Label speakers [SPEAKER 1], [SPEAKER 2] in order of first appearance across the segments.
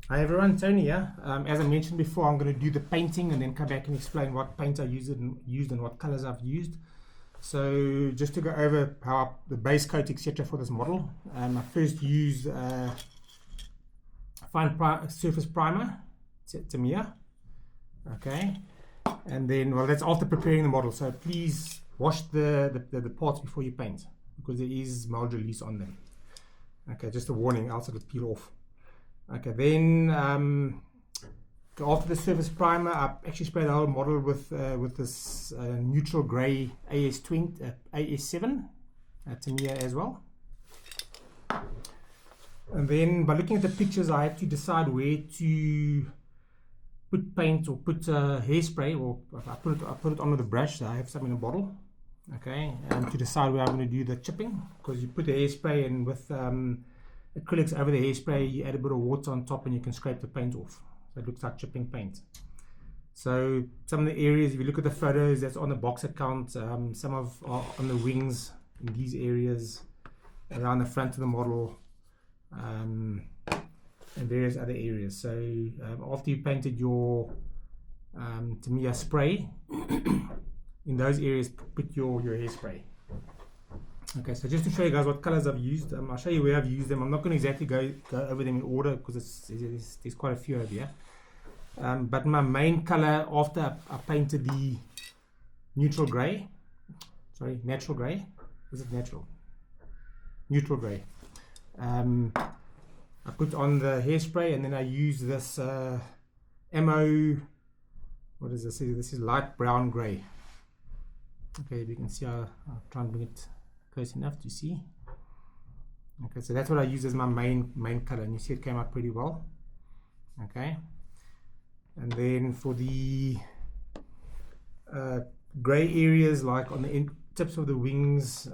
[SPEAKER 1] Hi everyone, Tony here. As I mentioned before, I'm going to do the painting and then come back and explain what paint I used and what colors I've used. So just to go over how the base coat etc. for this model, I first used fine surface primer, Tamiya. Okay, and then, well, that's after preparing the model, so please wash the parts before you paint because there is mold release on them. Okay, just a warning, else it'll peel off. Okay, then after the surface primer, I actually sprayed the whole model with this neutral grey AS7 Tamiya as well. And then by looking at the pictures, I had to decide where to put paint or put hairspray, or I put it on with a brush. So I have some in a bottle. Okay, and to decide where I'm going to do the chipping, because you put the hairspray and with acrylics over the hairspray, you add a bit of water on top and you can scrape the paint off. So it looks like chipping paint. So some of the areas, if you look at the photos, that's on the box account. Some are on the wings in these areas, around the front of the model, and various other areas. So after you painted your Tamiya spray, in those areas put your hairspray. Okay, so just to show you guys what colors I've used, I'll show you where I've used them. I'm not going to exactly go over them in order because there's quite a few over here. But my main color after I painted the natural grey, neutral grey. I put on the hairspray and then I use this MO, what is this? This is light brown grey. Okay, you can see, I'll try and bring it close enough to see. Okay, so that's what I use as my main color, and you see it came out pretty well. Okay, and then for the gray areas, like on the tips of the wings,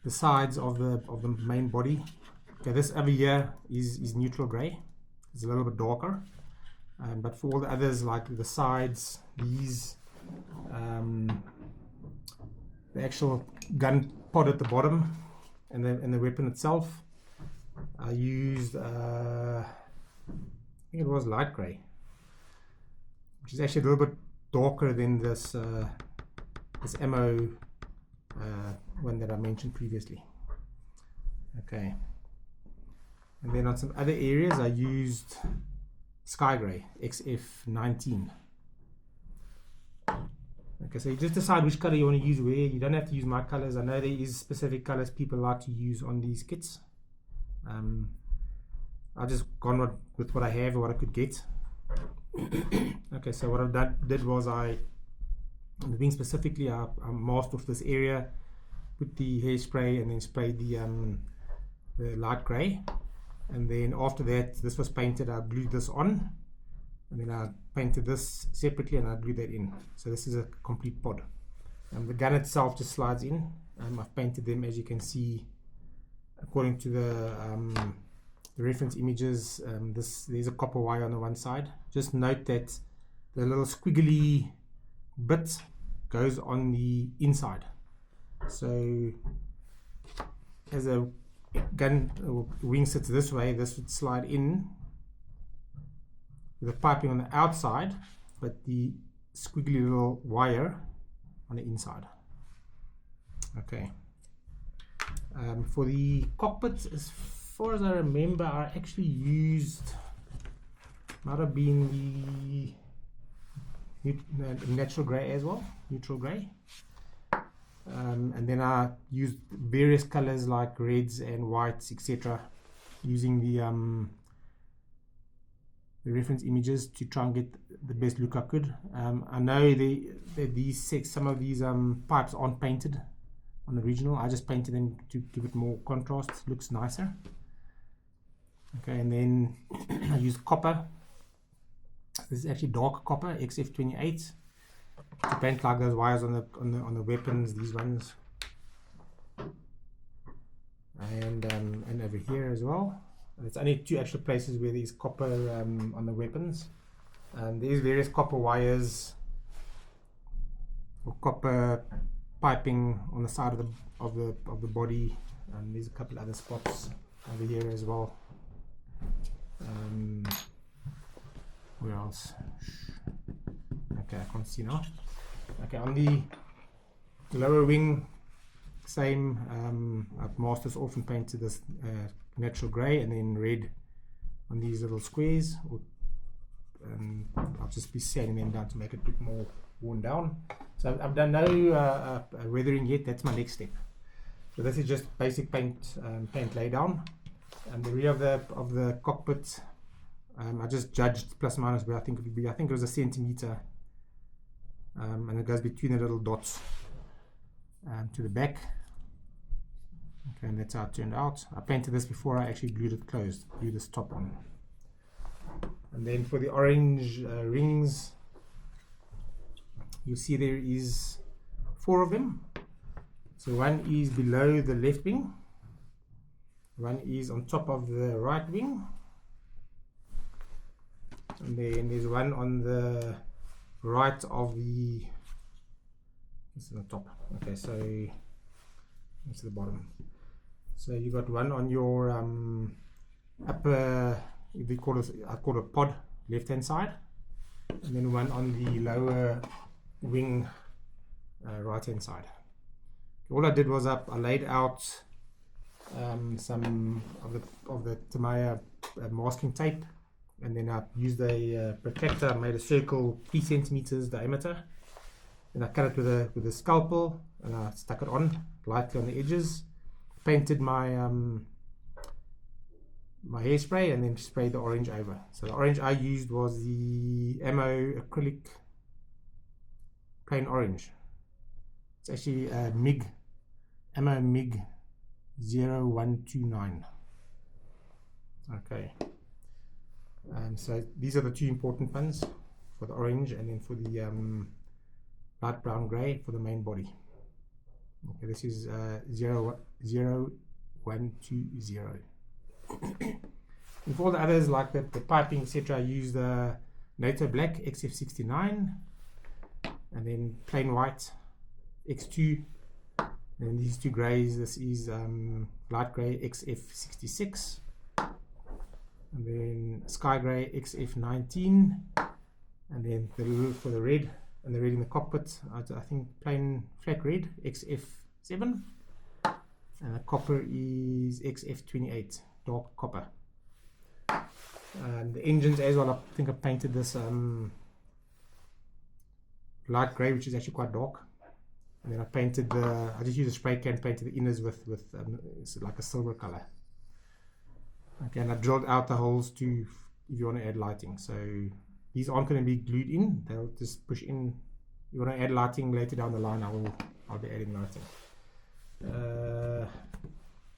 [SPEAKER 1] the sides of the main body. Okay, this over here is neutral gray. It's a little bit darker, but for all the others, like the sides, these, the actual gun pod at the bottom, and the weapon itself, I used I think it was light grey, which is actually a little bit darker than this this MO one that I mentioned previously. Okay, and then on some other areas I used sky grey XF19. Okay, so you just decide which color you want to use where. You don't have to use my colors. I know there is specific colors people like to use on these kits. I just gone with what I have or what I could get. Okay, so what I did was on the wing specifically, I masked off this area, put the hairspray, and then sprayed the light grey. And then after that, this was painted, I glued this on, and then I painted this separately and I glued that in. So this is a complete pod. The gun itself just slides in. I've painted them, as you can see, according to the reference images. There's a copper wire on the one side. Just note that the little squiggly bit goes on the inside. So as a gun or wing sits this way, this would slide in with the piping on the outside, but the squiggly little wire on the inside. Okay. For the cockpit, as far as I remember, I actually used, might have been the natural grey as well, neutral grey. And then I used various colors like reds and whites, etc., using the reference images to try and get the best look I could. I know some of these pipes aren't painted on the original. I just painted them to give it more contrast, looks nicer. Okay, and then I used copper. This is actually dark copper, XF28, to paint like those wires on the weapons, these ones, and over here as well. There's only two actual places where there's copper on the weapons. There's various copper wires or copper piping on the side of the body. There's a couple other spots over here as well. Where else? Okay, I can't see now. Okay, on the lower wing, same. I've masked this off and painted this natural grey and then red on these little squares. I'll just be sanding them down to make it look more worn down. So I've done no weathering yet. That's my next step. So this is just basic paint lay down. And the rear of the cockpit, I just judged plus minus where I think it would be. I think it was a centimeter, and it goes between the little dots to the back. Okay, and that's how it turned out. I painted this before I actually glued it closed, glued this top on. And then for the orange rings, you see there is 4 of them. So one is below the left wing, one is on top of the right wing, and then there's one on the right of the, this is the top. Okay, so it's the bottom. So you got one on your upper, I call it pod, left hand side, and then one on the lower wing, right hand side. All I did was I laid out some of the Tamiya masking tape, and then I used a protractor. I made a circle 3 centimeters diameter, and I cut it with a scalpel, and I stuck it on lightly on the edges. Painted my my hairspray, and then sprayed the orange over. So the orange I used was the Ammo acrylic plain orange. It's actually a Ammo MiG 0129. Okay, so these are the 2 important ones for the orange, and then for the light brown grey for the main body. Okay, this is 0120. And for all the others, like the piping, etc., I use the NATO Black XF69, and then plain white X2, and these 2 greys. This is light grey XF66, and then sky grey XF19, and then for the red, and the red in the cockpit, I think plain flat red XF7, and the copper is XF28, dark copper. And the engines as well, I think I painted this light grey, which is actually quite dark, and then I painted I just used a spray can, painted the inners with like a silver color. Okay, and I drilled out the holes if you want to add lighting. So these aren't going to be glued in, they'll just push in. You want to add lighting later down the line, I'll be adding lighting.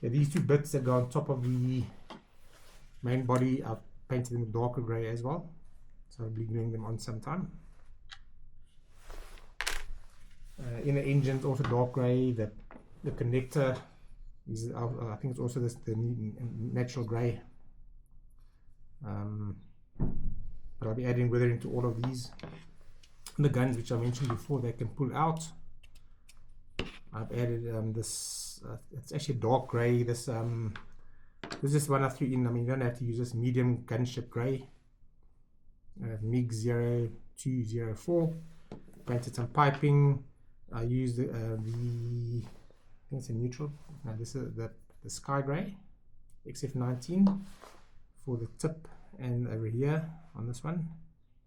[SPEAKER 1] Yeah, these 2 bits that go on top of the main body, I've painted them darker grey as well, so I'll be gluing them on sometime. Inner engines also dark grey. The connector is, I think it's also the natural grey. But I'll be adding weathering to all of these. And the guns, which I mentioned before, they can pull out. I've added this. It's actually dark grey. This is just one I threw in. I mean, you don't have to use this medium gunship grey. MiG 0204. Painted some piping. I used the I think it's a neutral. No, this is the sky grey XF19 for the tip and over here on this one,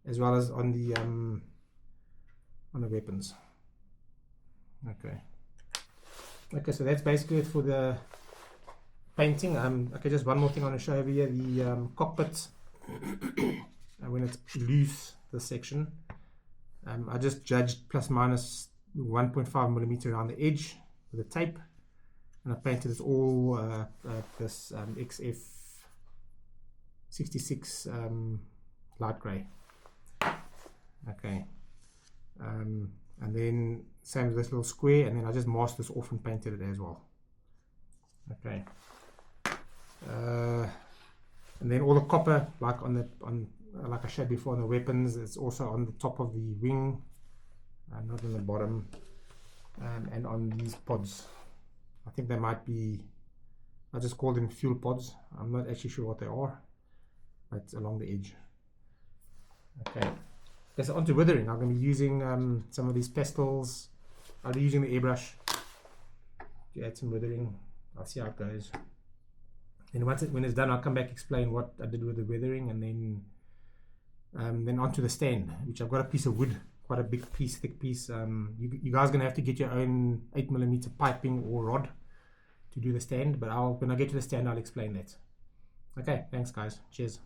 [SPEAKER 1] as well as on the weapons. Okay, so that's basically it for the painting. Okay, just one more thing I want to show over here, the cockpit. When it's loose, this section, I just judged plus minus 1.5 millimeter around the edge with a tape, and I painted this all this XF66 light grey. Okay, and then same as this little square, and then I just masked this off and painted it as well. Okay, and then all the copper, like like I showed before on the weapons, it's also on the top of the wing, not on the bottom, and on these pods. I think they might be I just call them fuel pods. I'm not actually sure what they are, but it's along the edge. Okay, so onto withering. I'm going to be using some of these pastels. I'll be using the airbrush to add some withering. I'll see how it goes. And when it's done, I'll come back, explain what I did with the withering, and then onto the stand, which I've got a piece of wood, quite a big piece, thick piece. You guys are gonna have to get your own 8mm piping or rod to do the stand, but when I get to the stand, I'll explain that. Okay, thanks guys. Cheers.